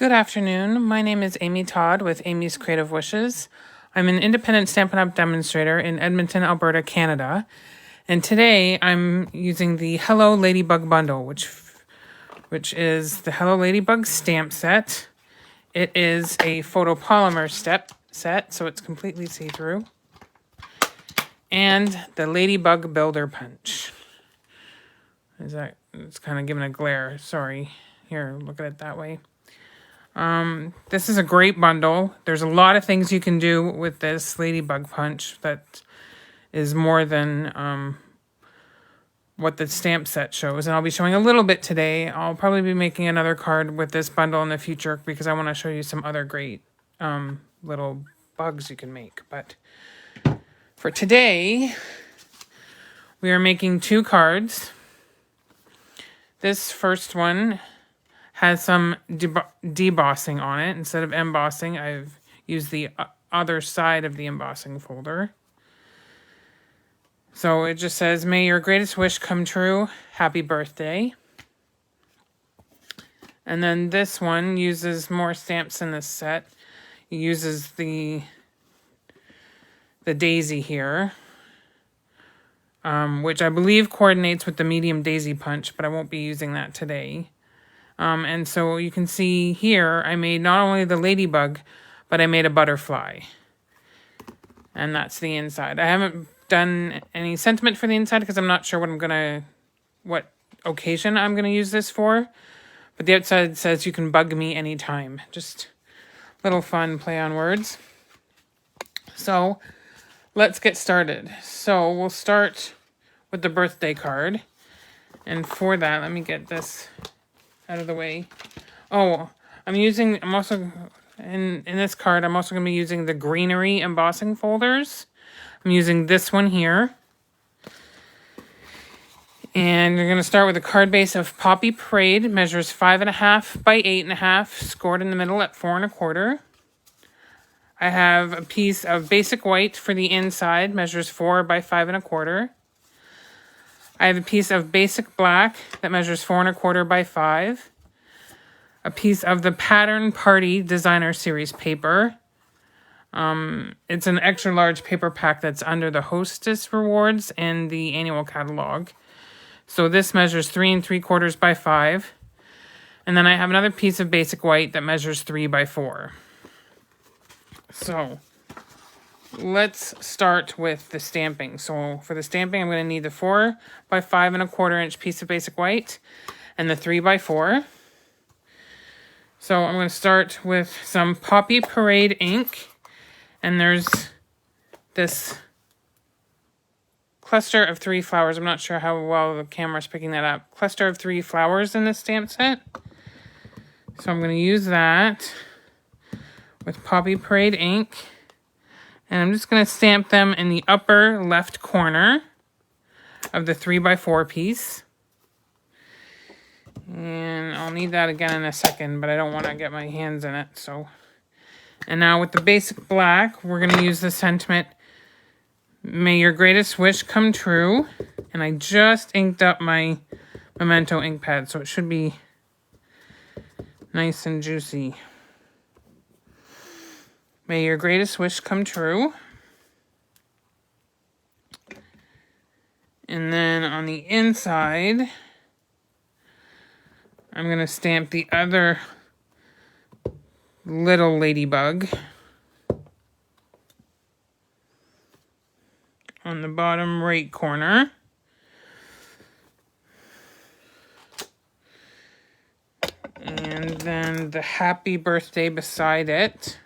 Good afternoon. My name is Amy Todd with Amy's Creative Wishes. I'm an independent Stampin' Up! Demonstrator in Edmonton, Alberta, Canada. And today I'm using the Hello Ladybug Bundle, which is the Hello Ladybug stamp set. It is a photopolymer set, so it's completely see-through. And the Ladybug Builder Punch. It's kind of giving a glare. Sorry. Here, look at it that way. This is a great bundle. There's a lot of things you can do with this Ladybug Punch that is more than what the stamp set shows. And I'll be showing a little bit today. I'll probably be making another card with this bundle in the future because I want to show you some other great little bugs you can make. But for today, we are making 2 cards. This first one has some debossing on it. Instead of embossing, I've used the other side of the embossing folder. So it just says, "May your greatest wish come true. Happy birthday." And then this one uses more stamps in this set. It uses the daisy here, which I believe coordinates with the medium daisy punch, but I won't be using that today. And so you can see here, I made not only the ladybug, but I made a butterfly. And that's the inside. I haven't done any sentiment for the inside because I'm not sure what occasion I'm gonna use this for. But the outside says you can bug me anytime. Just a little fun play on words. So let's get started. So we'll start with the birthday card. And for that, let me get this out of the way. Oh, I'm also, in this card, I'm also going to be using the Greenery embossing folders. I'm using this one here. And you're going to start with a card base of Poppy Parade. It measures 5.5 by 8.5, scored in the middle at 4 1/4. I have a piece of basic white for the inside, measures 4 by 5 1/4. I have a piece of basic black that measures 4 1/4 by 5. A piece of the Pattern Party Designer Series paper. It's an extra large paper pack that's under the Hostess Rewards and the annual catalog. So this measures 3 3/4 by 5. And then I have another piece of basic white that measures 3 by 4. So let's start with the stamping. So for the stamping, I'm going to need the 4 by 5 1/4 inch piece of basic white and the 3 by 4. So I'm going to start with some Poppy Parade ink. And there's this cluster of 3 flowers. I'm not sure how well the camera's picking that up. Cluster of 3 flowers in this stamp set. So I'm going to use that with Poppy Parade ink. And I'm just going to stamp them in the upper left corner of the 3 by 4 piece. And I'll need that again in a second, but I don't want to get my hands in it. And now with the basic black, we're going to use the sentiment, "May your greatest wish come true." And I just inked up my Memento ink pad, so it should be nice and juicy. May your greatest wish come true. And then on the inside, I'm going to stamp the other little ladybug on the bottom right corner. And then the happy birthday beside it.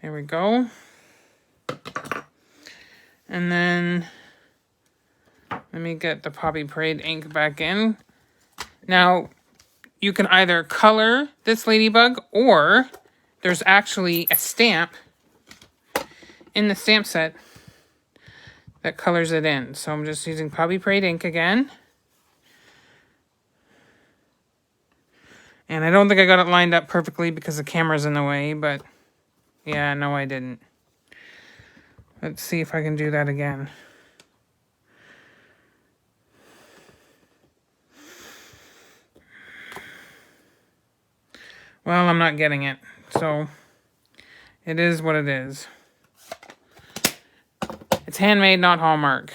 There we go. And then let me get the Poppy Parade ink back in. Now, you can either color this ladybug or there's actually a stamp in the stamp set that colors it in. So I'm just using Poppy Parade ink again. And I don't think I got it lined up perfectly because the camera's in the way, but yeah, no, I didn't. Let's see if I can do that again. Well, I'm not getting it, so it is what it is. It's handmade, not Hallmark.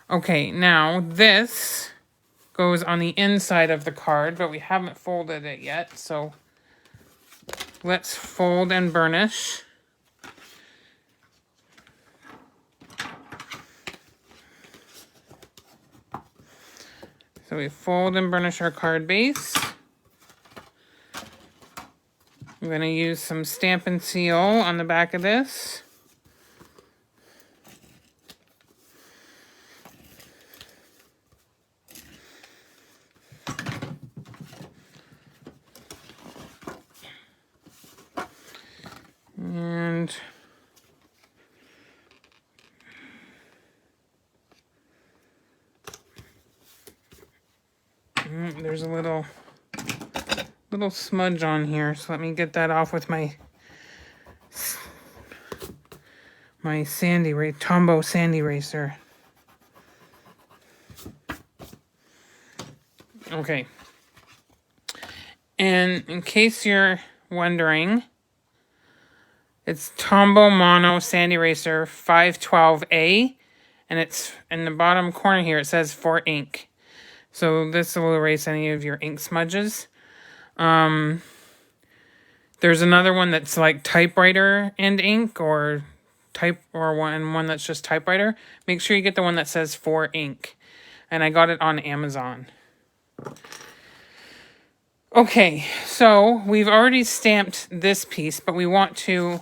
Okay, now this goes on the inside of the card, but we haven't folded it yet, so let's fold and burnish. So we fold and burnish our card base. I'm going to use some Stampin' Seal on the back of this. And there's a little smudge on here, so let me get that off with my Tombow Sand Eraser. Okay. And in case you're wondering, it's Tombow Mono Sand Eraser 512A, and it's in the bottom corner here, it says for ink. So this will erase any of your ink smudges. There's another one that's like typewriter and ink, or one that's just typewriter. Make sure you get the one that says for ink. And I got it on Amazon. Okay, so we've already stamped this piece, but we want to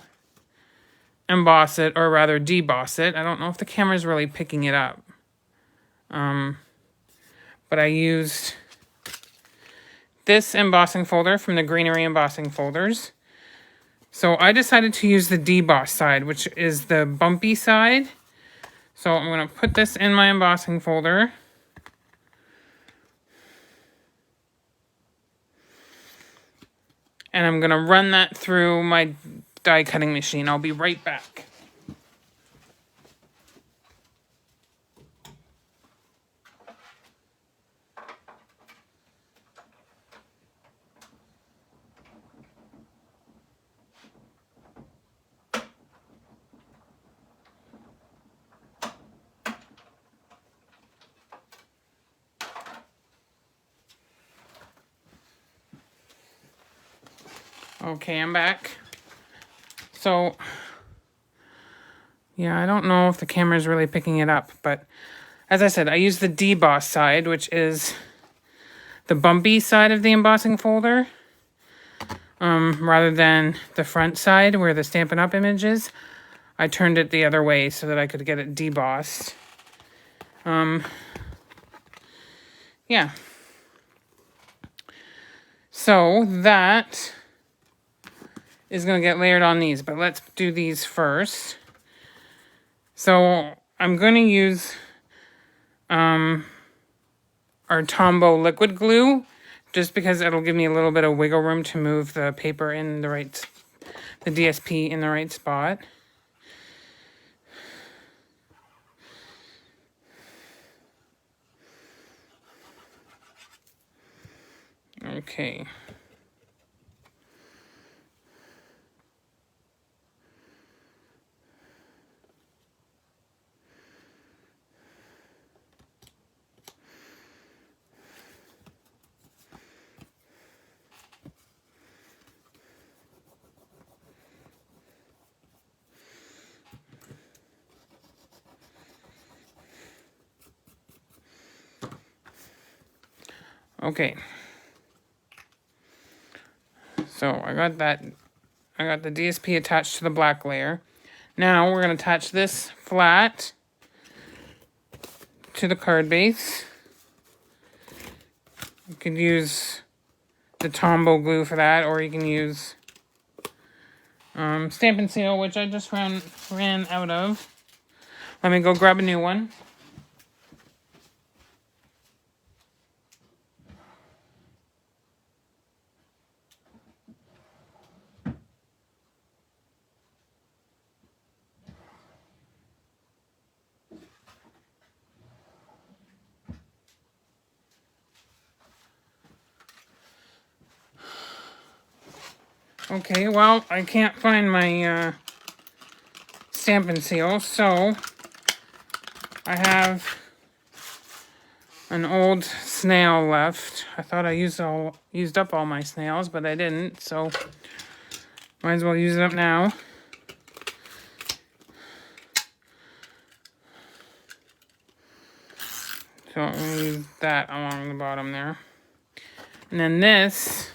emboss it, or rather deboss it. I don't know if the camera's really picking it up. But I used this embossing folder from the Greenery embossing folders. So I decided to use the deboss side, which is the bumpy side. So I'm going to put this in my embossing folder. And I'm going to run that through my die cutting machine. I'll be right back. Okay, I'm back. So, yeah, I don't know if the camera is really picking it up, but as I said, I use the deboss side, which is the bumpy side of the embossing folder, rather than the front side where the Stampin' Up! Image is. I turned it the other way so that I could get it debossed. Yeah. So that is going to get layered on these, but let's do these first. So I'm going to use our Tombow liquid glue, just because it'll give me a little bit of wiggle room to move the paper in the DSP in the right spot. Okay. Okay. So I got the DSP attached to the black layer. Now we're going to attach this flat to the card base. You could use the Tombow glue for that, or you can use Stampin' Seal, which I just ran out of. Let me go grab a new one. Okay, well, I can't find my stamp and seal, so I have an old snail left. I thought I used up all my snails, but I didn't, so might as well use it up now. So I'm going to use that along the bottom there. And then this,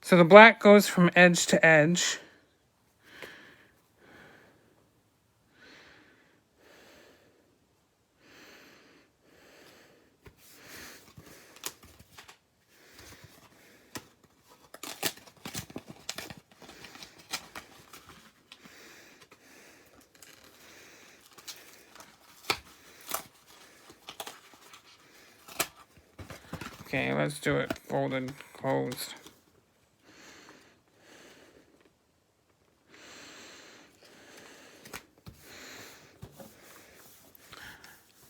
so the black goes from edge to edge. Okay, let's do it folded, closed.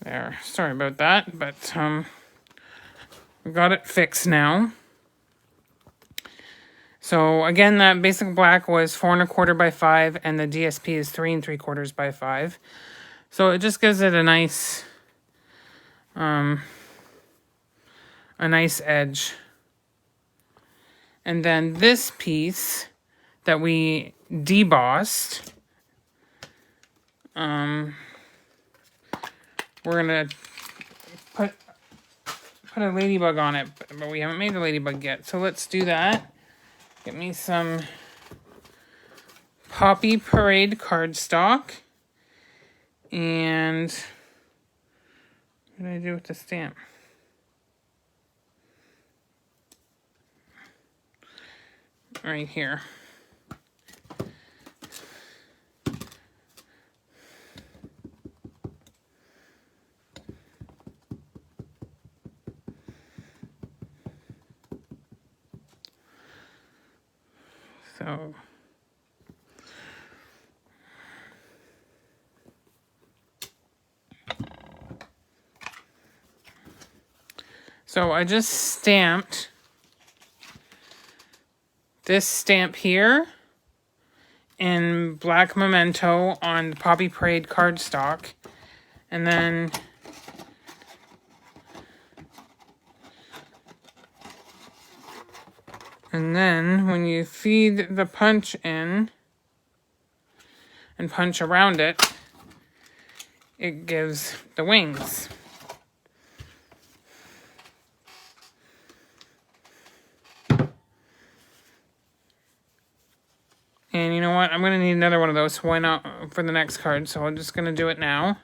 There, sorry about that, but we got it fixed now. So again, that basic black was 4 1/4 by 5, and the DSP is 3 3/4 by 5. So it just gives it a nice edge. And then this piece that we debossed, we're gonna put a ladybug on it, but we haven't made the ladybug yet. So let's do that. Get me some Poppy Parade cardstock. And what did I do with the stamp? Right here. So I just stamped this stamp here in black memento on the Poppy Parade cardstock. And then when you feed the punch in and punch around it, it gives the wings. And you know what? I'm going to need another one of those. So why not for the next card? So I'm just going to do it now.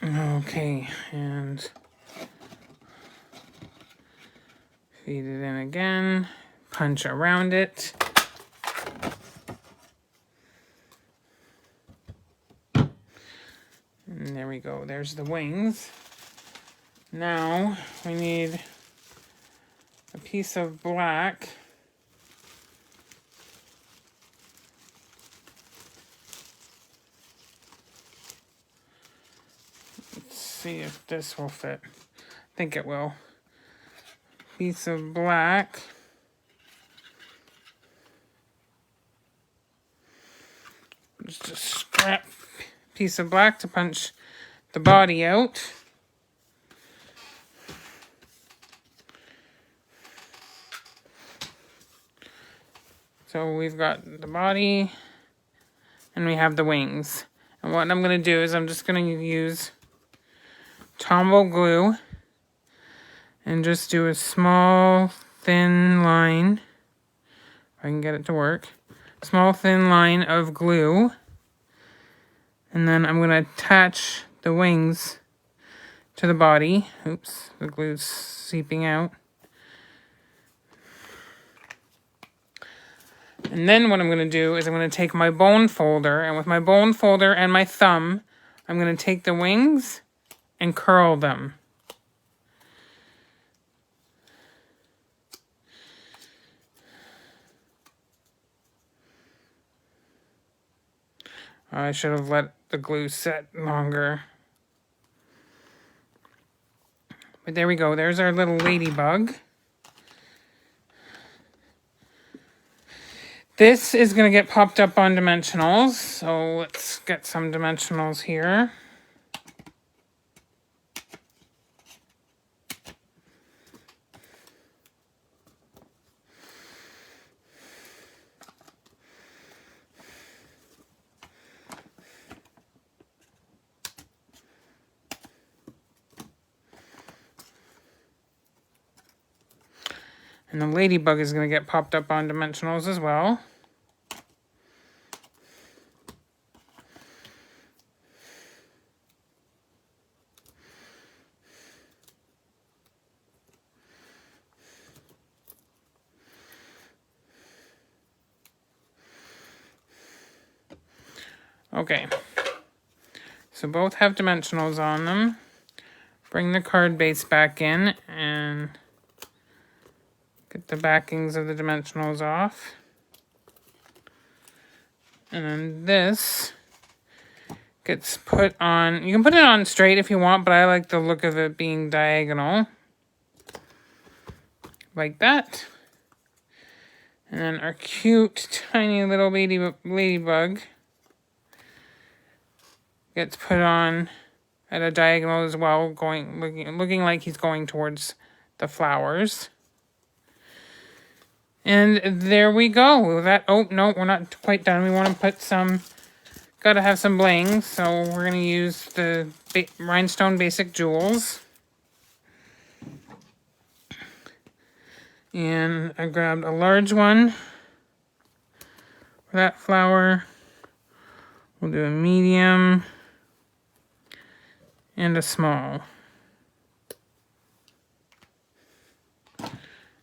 Okay, and feed it in again, punch around it. And there we go, there's the wings. Now we need a piece of black. Let's see if this will fit. I think it will. Piece of black. Just a scrap piece of black to punch the body out. So we've got the body and we have the wings. And what I'm going to do is I'm just going to use Tombow glue and just do a small thin line, if I can get it to work, small thin line of glue, and then I'm going to attach the wings to the body. Oops, the glue's seeping out. And then what I'm going to do is I'm going to take my bone folder, and with my bone folder and my thumb, I'm going to take the wings and curl them. I should have let the glue set longer. But there we go. There's our little ladybug. This is going to get popped up on dimensionals. So let's get some dimensionals here. And the ladybug is going to get popped up on dimensionals as well. Okay. So both have dimensionals on them. Bring the card base back in and get the backings of the dimensionals off. And then this gets put on. You can put it on straight if you want, but I like the look of it being diagonal. Like that. And then our cute, tiny little ladybug gets put on at a diagonal as well, looking like he's going towards the flowers. And there we go. Oh, no, we're not quite done. We want to put some, gotta have some bling. So we're going to use the Rhinestone Basic Jewels. And I grabbed a large one for that flower. We'll do a medium and a small.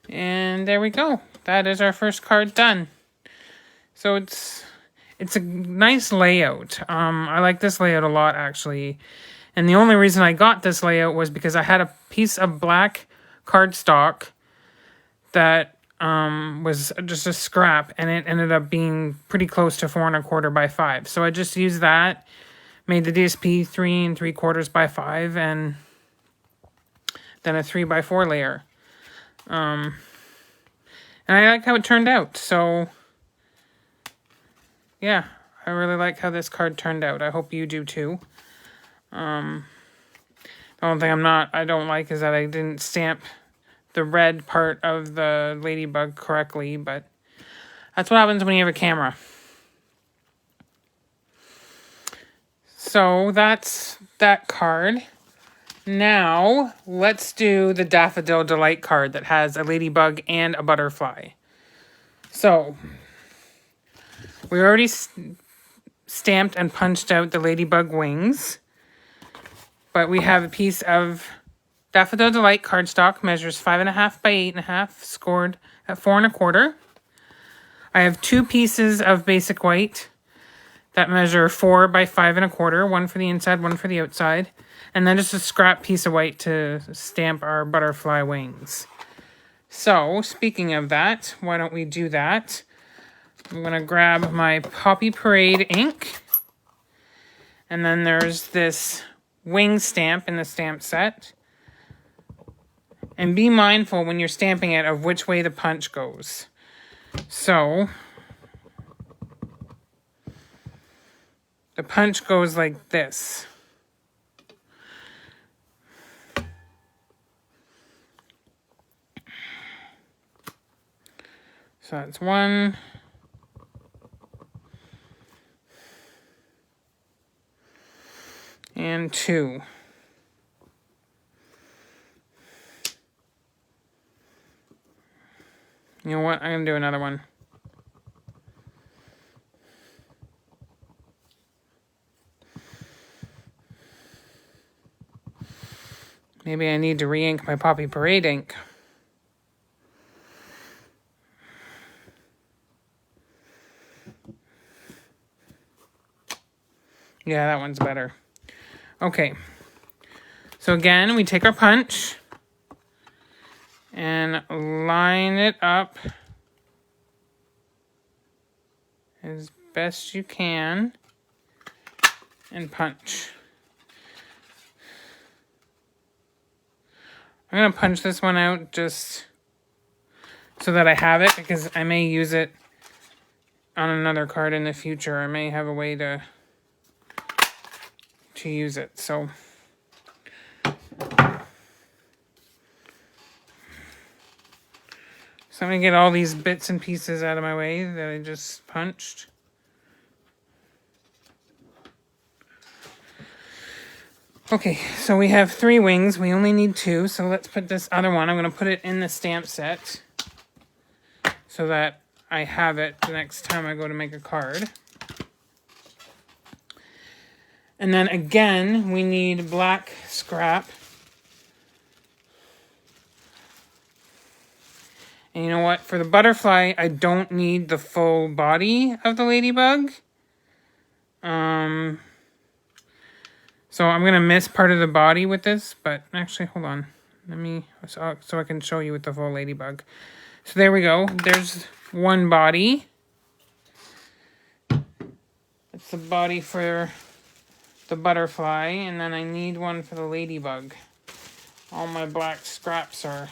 And there we go. That is our first card done. So it's a nice layout. I like this layout a lot, actually. And the only reason I got this layout was because I had a piece of black cardstock that was just a scrap, and it ended up being pretty close to 4 1/4 by 5. So I just used that, made the DSP 3 3/4 by 5, and then a 3 by 4 layer. And I like how it turned out. So yeah, I really like how this card turned out. I hope you do too. The only thing I don't like is that I didn't stamp the red part of the ladybug correctly, but that's what happens when you have a camera. So that's that card. Now, let's do the Daffodil Delight card that has a ladybug and a butterfly. So, we already stamped and punched out the ladybug wings. But we have a piece of Daffodil Delight cardstock, measures 5.5 by 8.5, scored at 4 1/4. I have 2 pieces of basic white that measure 4 by 5 1/4, one for the inside, one for the outside. And then just a scrap piece of white to stamp our butterfly wings. So, speaking of that, why don't we do that? I'm going to grab my Poppy Parade ink. And then there's this wing stamp in the stamp set. And be mindful when you're stamping it of which way the punch goes. So, the punch goes like this. So that's 1. And 2. You know what? I'm going to do another one. Maybe I need to re-ink my Poppy Parade ink. Yeah, that one's better. Okay. So again, we take our punch and line it up as best you can. and punch. I'm going to punch this one out just so that I have it, because I may use it on another card in the future. I may have a way to use it. So I'm going to get all these bits and pieces out of my way that I just punched. Okay, so we have 3 wings. We only need 2, so let's put this other one. I'm going to put it in the stamp set so that I have it the next time I go to make a card. And then again, we need black scrap. And you know what? For the butterfly, I don't need the full body of the ladybug. So I'm going to miss part of the body with this, but actually, hold on. Let me, so I can show you with the full ladybug. So there we go. There's one body. It's the body for the butterfly, and then I need one for the ladybug. All my black scraps are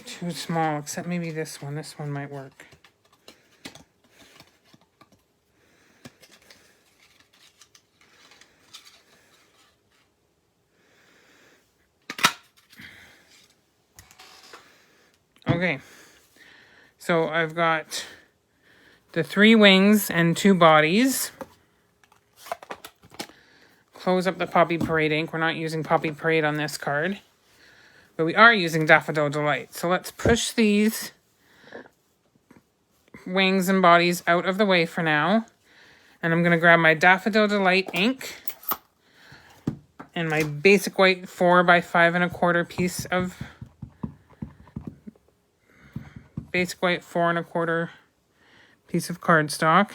too small, except maybe this one. This one might work. Okay, so I've got the 3 wings and 2 bodies. Close up the Poppy Parade ink. We're not using Poppy Parade on this card, but we are using Daffodil Delight. So let's push these wings and bodies out of the way for now. And I'm going to grab my Daffodil Delight ink and my basic white 4 by 5 1/4 piece of basic white 4 1/4 piece of cardstock,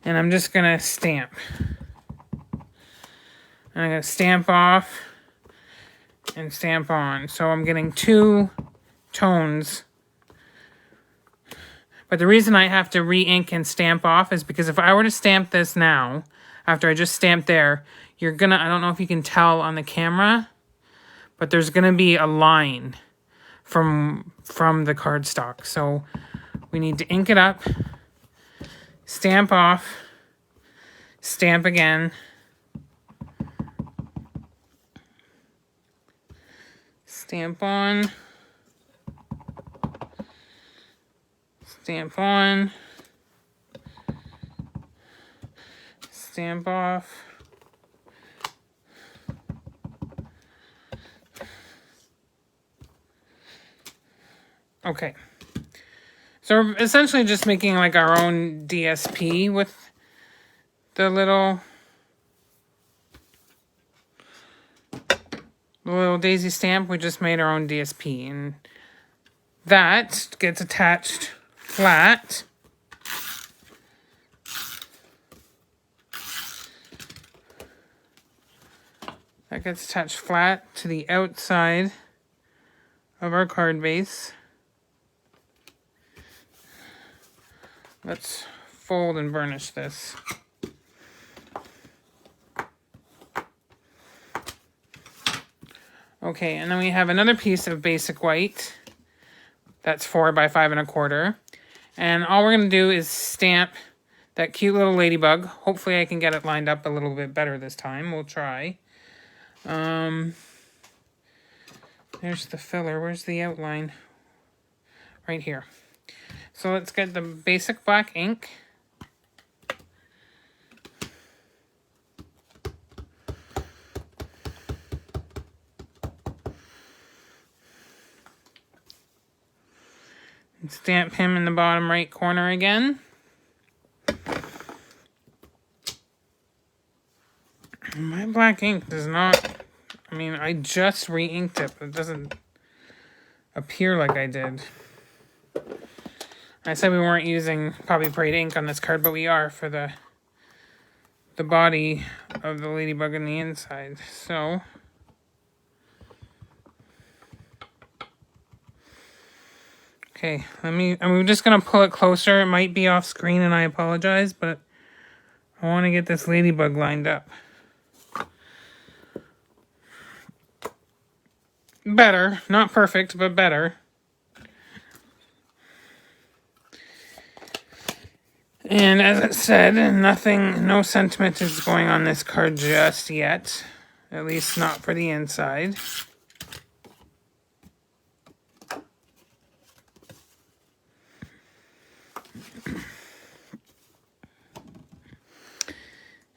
and I'm just gonna stamp. And I'm gonna stamp off and stamp on. So I'm getting 2 tones. But the reason I have to re-ink and stamp off is because if I were to stamp this now, after I just stamped there, you're gonna, I don't know if you can tell on the camera, but there's gonna be a line from the cardstock. So we need to ink it up, stamp off, stamp again, stamp on, stamp on, stamp off. Okay, so we're essentially just making like our own DSP with the little daisy stamp. We just made our own DSP, and that gets attached flat. That gets attached flat to the outside of our card base. Let's fold and burnish this. Okay, and then we have another piece of basic white. That's 4 by 5 1/4. And all we're going to do is stamp that cute little ladybug. Hopefully I can get it lined up a little bit better this time. We'll try. There's the filler. Where's the outline? Right here. So let's get the basic black ink. And stamp him in the bottom right corner again. My black ink does not, I mean, I just re-inked it, but it doesn't appear like I did. I said we weren't using Poppy Parade ink on this card, but we are for the body of the ladybug on the inside. So Okay, I'm just gonna pull it closer. It might be off screen and I apologize, but I want to get this ladybug lined up. Better, not perfect, but better. And as it said, no sentiment is going on this card just yet. At least not for the inside.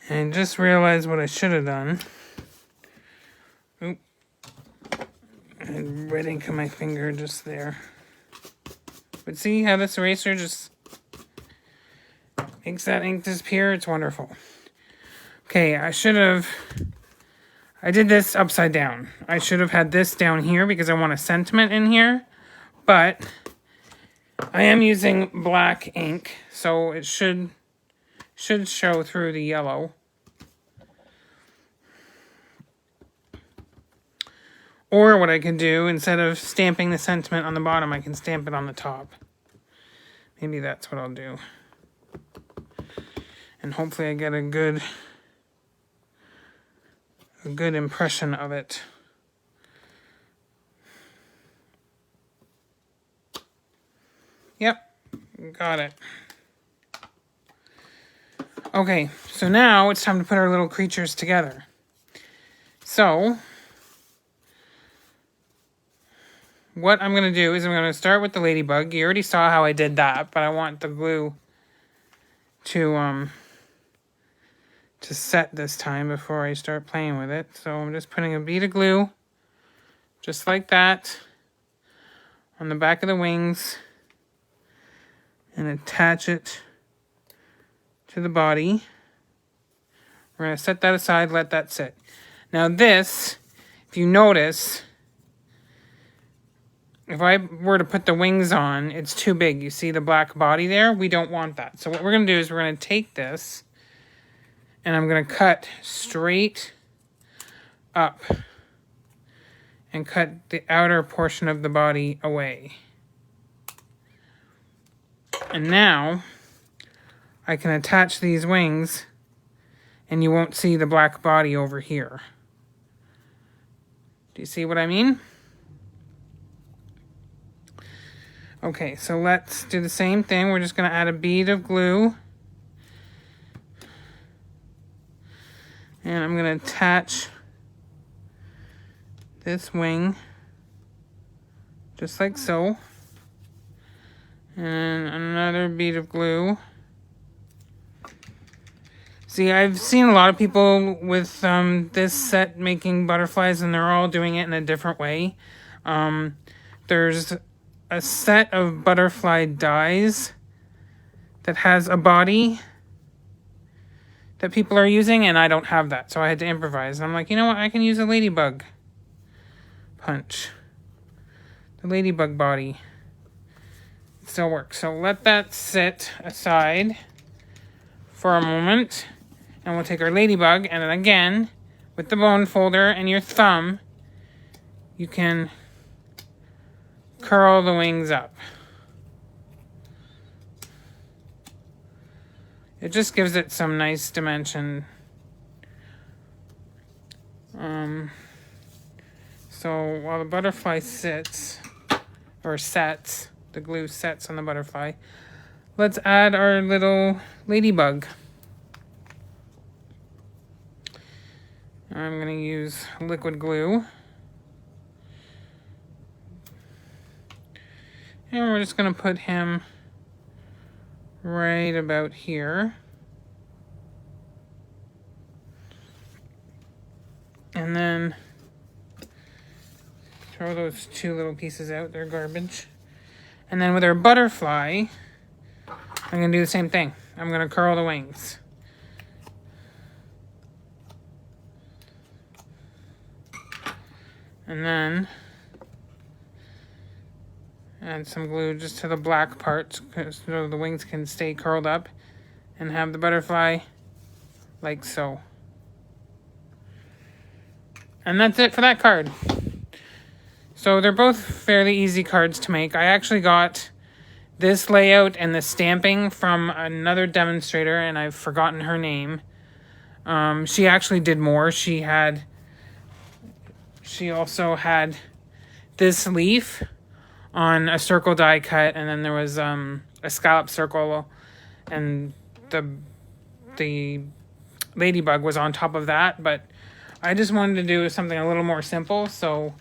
And just realized what I should have done. Oop. And red ink on my finger just there. But see how this eraser just makes that ink disappear? It's wonderful. Okay, I did this upside down. I should have had this down here because I want a sentiment in here. But I am using black ink, so it should show through the yellow. Or what I could do, instead of stamping the sentiment on the bottom, I can stamp it on the top. Maybe that's what I'll do. And hopefully I get a good impression of it. Yep, got it. Okay, so now it's time to put our little creatures together. So what I'm going to do is I'm going to start with the ladybug. You already saw how I did that, but I want the glue to set this time before I start playing with it. So I'm just putting a bead of glue, just like that, on the back of the wings, and attach it to the body. We're going to set that aside, let that sit. Now this, if you notice, if I were to put the wings on, it's too big. You see the black body there? We don't want that. So what we're going to do is we're going to take this, and I'm going to cut straight up and cut the outer portion of the body away. And now I can attach these wings and you won't see the black body over here. Do you see what I mean? Okay, so let's do the same thing. We're just going to add a bead of glue. And I'm going to attach this wing just like so. And another bead of glue. See, I've seen a lot of people with this set making butterflies, and they're all doing it in a different way. There's a set of butterfly dies that has a body that people are using, and I don't have that, so I had to improvise. And I'm like, you know what? I can use a ladybug punch. The ladybug body. It still works. So let that sit aside for a moment. And we'll take our ladybug, and then again, with the bone folder and your thumb, you can curl the wings up. It just gives it some nice dimension. So while the butterfly sits, or sets, the glue sets on the butterfly, let's add our little ladybug. I'm going to use liquid glue. And we're just going to put him right about here. And then throw those two little pieces out, they're garbage. And then with our butterfly, I'm going to do the same thing. I'm going to curl the wings. And then add some glue just to the black parts so the wings can stay curled up, and have the butterfly like so. And that's it for that card. So they're both fairly easy cards to make. I actually got this layout and the stamping from another demonstrator, and I've forgotten her name. She actually did more. She also had this leaf on a circle die cut, and then there was a scallop circle, and the ladybug was on top of that. But I just wanted to do something a little more simple, so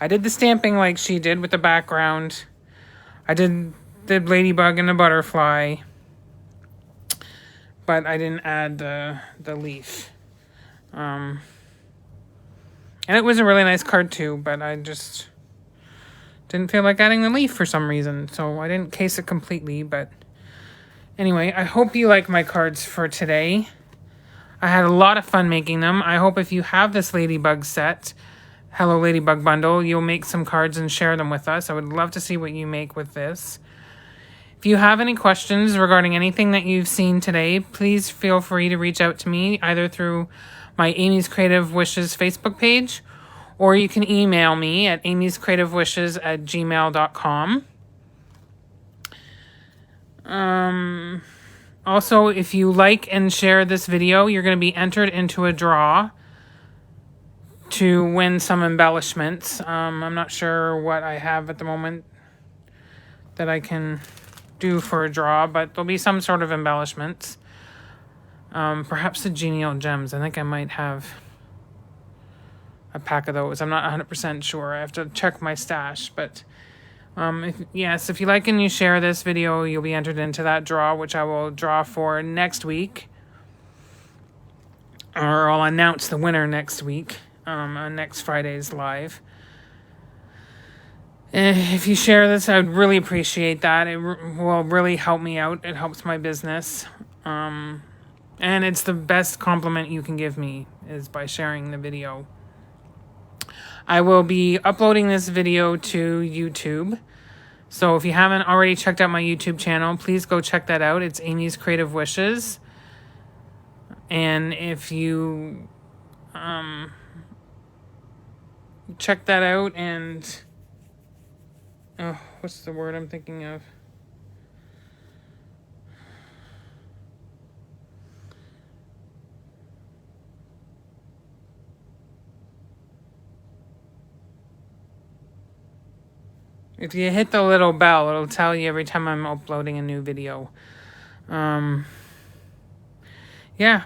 I did the stamping like she did with the background. I did the ladybug and the butterfly, but I didn't add the leaf. And it was a really nice card too, but I just didn't feel like adding the leaf for some reason, so I didn't case it completely. But anyway, I hope you like my cards for today. I had a lot of fun making them. I hope if you have this Ladybug set, Hello Ladybug Bundle, you'll make some cards and share them with us. I would love to see what you make with this. If you have any questions regarding anything that you've seen today, please feel free to reach out to me either through my Amy's Creative Wishes Facebook page, or you can email me at amyscreativewishes@gmail.com. Also, if you like and share this video, you're going to be entered into a draw to win some embellishments. I'm not sure what I have at the moment that I can do for a draw, but there'll be some sort of embellishments. Perhaps the genial gems. I think I might have a pack of those. I'm not 100% sure. I have to check my stash, but if you like and you share this video, you'll be entered into that draw, which I will draw for next week. Or I'll announce the winner next week on next Friday's live. If you share this, I would really appreciate that. It will really help me out. It helps my business. And it's the best compliment you can give me is by sharing the video. I will be uploading this video to YouTube. So if you haven't already checked out my YouTube channel, please go check that out. It's Amy's Creative Wishes. And if you check that out and... Oh, what's the word I'm thinking of? If you hit the little bell, it'll tell you every time I'm uploading a new video. Yeah,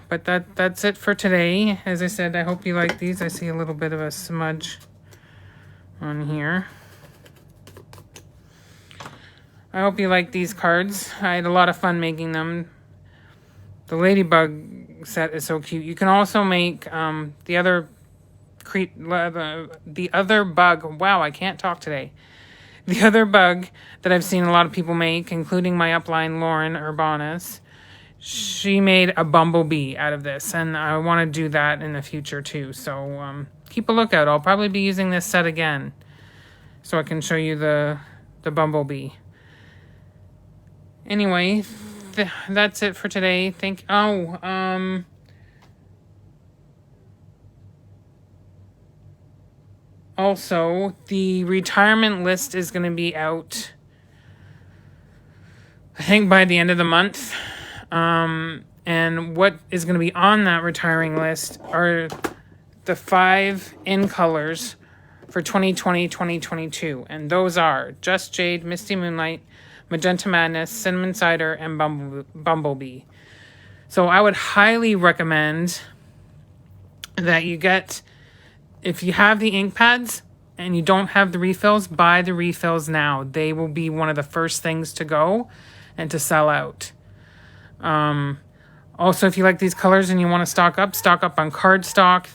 but that's it for today. As I said, I hope you like these. I see a little bit of a smudge on here. I hope you like these cards. I had a lot of fun making them. The Ladybug set is so cute. You can also make the other bug. Wow, I can't talk today. The other bug that I've seen a lot of people make, including my upline Lauren Urbanus, she made a bumblebee out of this, and I want to do that in the future too. So keep a lookout. I'll probably be using this set again, so I can show you the bumblebee. Anyway, that's it for today. Also, the retirement list is going to be out, I think, by the end of the month. And what is going to be on that retiring list are the 5 in colors for 2020-2022. And those are Just Jade, Misty Moonlight, Magenta Madness, Cinnamon Cider, and Bumblebee. So I would highly recommend that you get... If you have the ink pads and you don't have the refills, buy the refills now. They will be one of the first things to go and to sell out. Also, if you like these colors and you want to stock up on cardstock,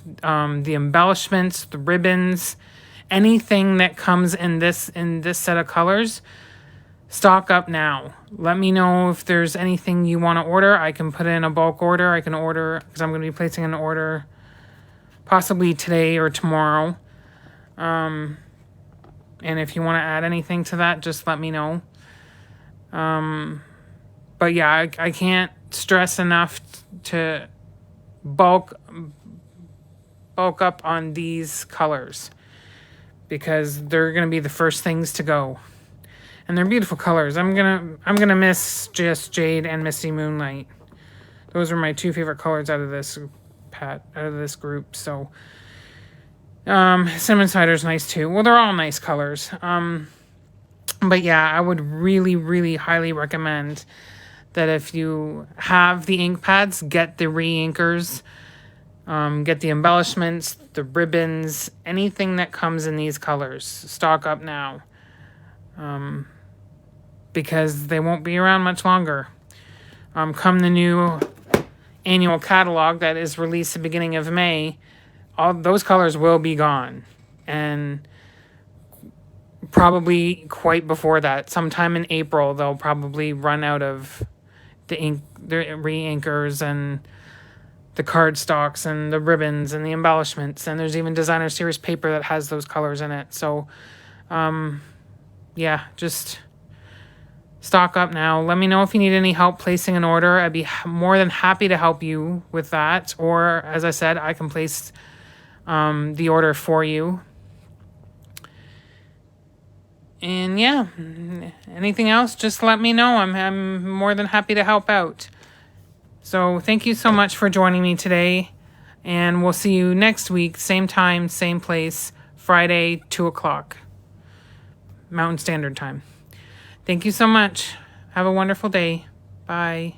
the embellishments, the ribbons, anything that comes in this set of colors, stock up now. Let me know if there's anything you want to order. I can put in a bulk order. I can order, because I'm going to be placing an order possibly today or tomorrow. And if you want to add anything to that, just let me know. But yeah, I can't stress enough to bulk up on these colors, because they're going to be the first things to go. And they're beautiful colors. I'm gonna miss just Jade and Misty Moonlight. Those are my 2 favorite colors out of this group. So Cinnamon Cider's nice too. Well, they're all nice colors. But yeah, I would really, really highly recommend that if you have the ink pads, get the re-inkers, get the embellishments, the ribbons, anything that comes in these colors. Stock up now. Because they won't be around much longer. Come the new annual catalog that is released at the beginning of May, all those colors will be gone. And probably quite before that, sometime in April, they'll probably run out of the ink, the re-inkers and the card stocks and the ribbons and the embellishments. And there's even designer series paper that has those colors in it. So, yeah, just stock up now. Let me know if you need any help placing an order. I'd be more than happy to help you with that. Or, as I said, I can place the order for you. And yeah, anything else, just let me know. I'm more than happy to help out. So thank you so much for joining me today. And we'll see you next week, same time, same place, Friday, 2 o'clock, Mountain Standard Time. Thank you so much. Have a wonderful day. Bye.